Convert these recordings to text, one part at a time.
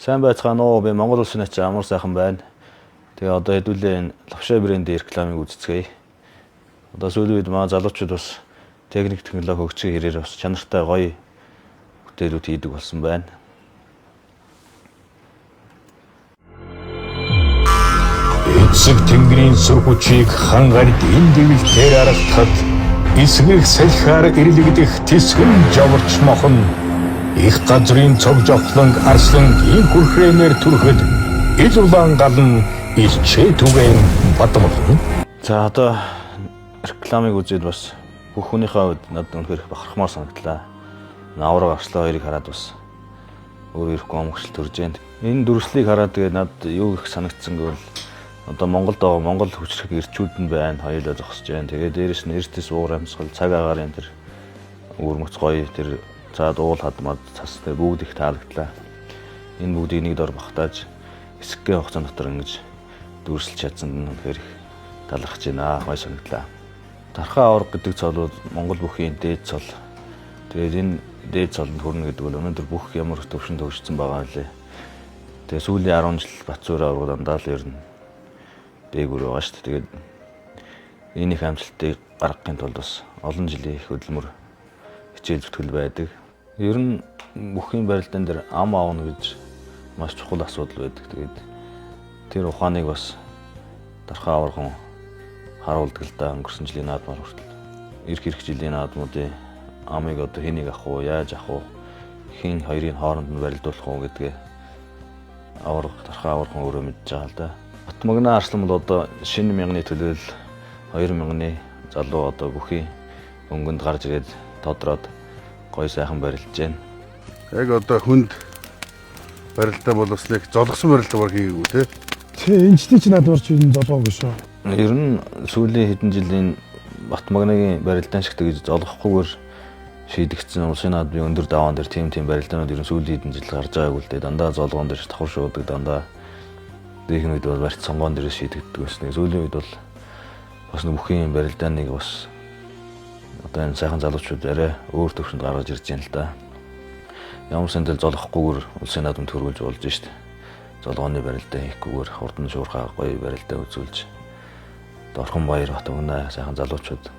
Сайн байцгаана уу? Би Монгол улсын ачаа амар сайхан байна. Тэгээ одоо хэдүүлээ энэ лавшаа брендийн рекламыг үзцгээе. Одоо сүүлийн үед маа залуучууд бас техник технологи хөгжих хэрээр бас чанартай гоё бүтээлүүд хийдэг болсон байна. Эцэг тэнгэрийн сүр хүчийг хангард энэ дэвлэлээр аргахад эсгэх салхиар ирлэгдэх тэсгэн жаварч мохон их газрын цог жовтлонг арслангийн хүрхрэнээр түрхэд ил улаан галан илчээ түгэн бадмолно. За одоо рекламыг үзээд бас бүх хүнийхээ хувьд надад үнэхээр их бахархмаар санагдлаа. Авраг арслаа хоёрыг хараад бас өөрөө их гомгшил төрж байна. Энэ дүрслэлийг хараад тэгээд надад юу их санагдсан гэвэл одоо Монголд байгаа Монгол хүчрэх ирчүүд нь байна, хоёулаа зогсож байна. Тэгээд дээрэс нь эрдэс уур амьсгал, цаг агаарын тэр өвөрмөц гоё тэр цаад уул хадмад цас тэр бүгд их таалагдлаа. Энэ бүгдийг нэг дор багтааж хэсэгхэн хугацааны дотор ингэж дүрсэлж чадсан нь үнэхээр их талархаж байна. Гоё санагдлаа. Тархаа авраг гэдэг цол бол Монгол бүхийн дээд цол. Тэгээд энэ дээд цолд хүрнэ гэдэг бол өнөөдөр бүх ямар төвшөнд төвшсөн байгаа нэлээ. Тэгээд сүүлийн 10 жил Батцуур авраг дандаа л ер нь дээгүүр байгаа шүү дээ. Тэгээд энэ их амжилтыг гаргахын тулд бас олон жилийн их хөдөлмөр хичээл зүтгэл байдаг. Ер нь бүхийн барилдаан дээр ам аавна гэж маш чухал асуудал байдаг. Тэгээд тэр ухааныг бас дархаа авархан харуулдаг л да өнгөрсөн жилийн наадмаар хүртэл. Ирэх жилийн наадмуудын амыг одоо хэнийг авах уу, яаж авах уу, хин хоёрын хооронд нь барилдуулах уу гэдгээ аварга дархаа авархан өөрөө мэдж байгаа л да. Батмагна арслан бол одоо шинэ мянганы төлөөл 2000-ны залуу одоо бүхийн өнгөнд гарч ирээд тодроод гоё сайхан барилдаж байна. Яг одоо хүнд барилдаа боловсныг золгосон барилдаа баг хийгээгүй те. Энэчний чи надад орч ирэн золгоогүй шүү. Ер нь сүүлийн хэдэн жилийн Батмагнагийн барилдаан шиг тэгж золгохгүйгээр шийдэгдсэн улсын наадмын өндөр даваан дээр тийм барилдаанууд ер нь сүүлийн хэдэн жил гарч байгаагүй л дээ. Дандаа золгоон дээр давхар шуудаг, дандаа дэх үед бол барьц сонгоон дээр шийдэгддэг байсан. Сүүлийн үед бол бас бүхийн барилдааныг бас одоо энэ сайхан залуучууд арай өөр төвшөнд гаргаж ирж байна л да. Ямар сандал золгохгүйгээр улсын наадамд хөрвүүлж болж штт. Золгооны барилдаа хийхгүйгээр хурдан шуурхай гоё барилдаа үзүүлж Орхон баяр Батмагна сайхан залуучууд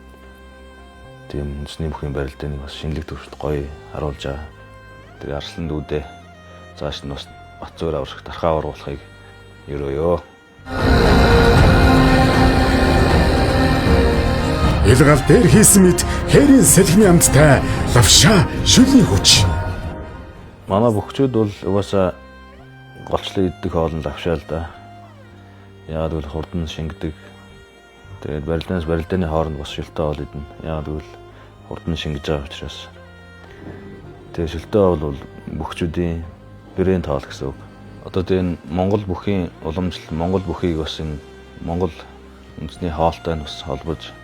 тийм үндэсний бүхийн барилдааныг бас шинэлэг төвшөнд гоё харуулж байгаа. Тэгээ арслан дүүдээ цааш нь бас Батцуур аврах дархаа оруулахыг ерөөё. Илгал дээр хийсэн мэт хэрийн салхины амттай лавшаа шүлийн хүч. Манай бөхчүүд бол угаасаа голчлон иддэг хоолн лавшаа л да. Яагаад гэвэл хурдан шингэдэг. Тэгээд барилдааны хооронд бас шилтэй хоол идэнэ. Яагаад гэвэл хурдан шингэж байгаа учраас. Тэгээд шилтэй хоол бол бөхчүүдийн брэнд хоол гэсэн үг. Одоо тийм Монгол бүхийн уламжлал, Монгол бүхийг бас энэ Монгол үндэсний хоолтой нь бас холбож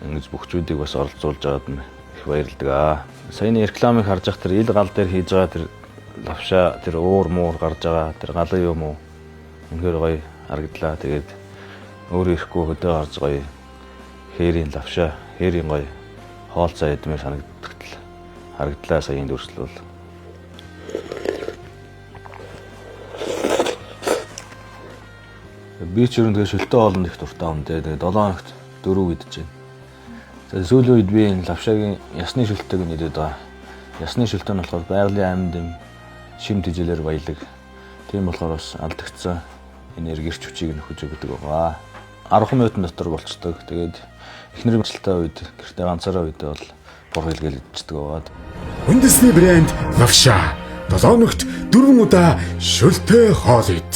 ингэж бөхчүүдийг бас оролцуулж байгаад нь их баярлалдаг. Саяны рекламыг харж байхад тэр ил гал дээр хийж байгаа тэр лавшаа, тэр уур муур гарч байгаа тэр галан юм уу үнэхээр гоё харагдлаа. Тэгээд өөрөө ирэхгүй хөдөө гарч гоё хээрийн лавшаа, хээрийн гоё хоолцоо идмээр санагддаг харагдлаа саяны дүрслэл бол. Би ч ер нь тэгээ шөлтөө хоолнд их дуртай юм дээ. Тэгээ 7 хоногт 4 идэж байна. За сүүлийн үед би энэ лавшаагийн ясны шөлтөөг нэдэд байгаа. Ясны шөлтөө нь болохоор байгалийн амьд юм шим тэжээлэр баялаг. Тийм болохоор бас алдагдсан энерги эрч хүчийг нөхөж өгдөг байгаа. 10 минутын дотор болцдог. Тэгээд эхнэр мэдлэлтэй үед гэртээ ганцаараа үедээ бол бур хэлгээл идчихдэг байгаа. Үндэсний брэнд лавшаа 7 өнөخت 4 удаа шөлтөө хоол ид.